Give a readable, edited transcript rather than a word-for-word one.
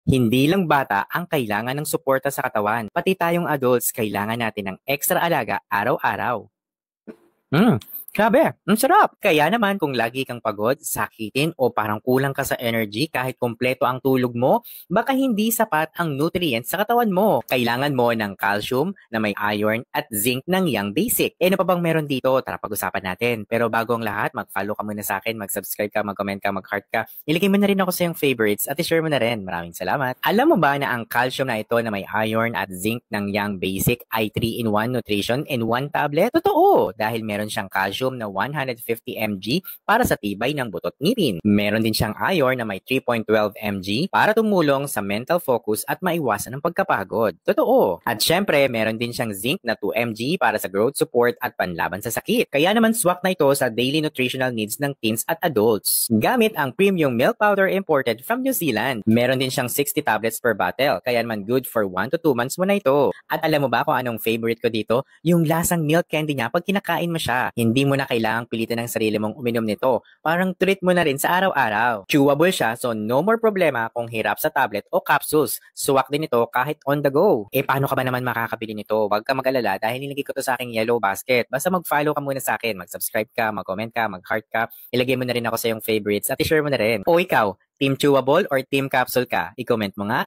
Hindi lang bata ang kailangan ng suporta sa katawan, pati tayong adults kailangan natin ng extra alaga araw-araw. Hmm, grabe, ang sarap! Kaya naman kung lagi kang pagod, sakitin o parang kulang ka sa energy kahit kompleto ang tulog mo, baka hindi sapat ang nutrients sa katawan mo. Kailangan mo ng calcium na may iron at zinc ng Young Basic. Ano pa bang meron dito? Tara pag-usapan natin. Pero bago ang lahat, mag-follow ka muna sa akin, mag-subscribe ka, mag-comment ka, mag-heart ka. Ilagay mo na rin ako sa yung favorites at i-share mo na rin. Maraming salamat. Alam mo ba na ang calcium na ito na may iron at zinc ng Young Basic ay 3-in-1 nutrition in 1 tablet? Totoo! Dahil meron siyang calcium na 150 mg para sa tibay ng butot ngipin. Meron din siyang iron na may 3.12 mg para tumulong sa mental focus at maiwasan ang pagkapagod. Totoo! At syempre, meron din siyang zinc na 2 mg para sa growth support at panlaban sa sakit. Kaya naman swak na ito sa daily nutritional needs ng teens at adults. Gamit ang premium milk powder imported from New Zealand. Meron din siyang 60 tablets per bottle, kaya naman good for 1 to 2 months mo na ito. At alam mo ba kung anong favorite ko dito? Yung lasang milk candy niya pag kinakain mo siya. Hindi mo na kailangang pilitin ng sarili mong uminom nito. Parang treat mo na rin sa araw-araw. Chewable siya, so no more problema kung hirap sa tablet o capsules. Suwak din ito kahit on the go. Paano ka ba naman makakabili nito? Huwag ka mag-alala dahil nilagay ko to sa aking yellow basket. Basta mag-follow ka muna sa akin, mag-subscribe ka, mag-comment ka, mag-heart ka. Ilagay mo na rin ako sa iyong favorites at i-share mo na rin. O ikaw, team chewable or team capsule ka? I-comment mo nga.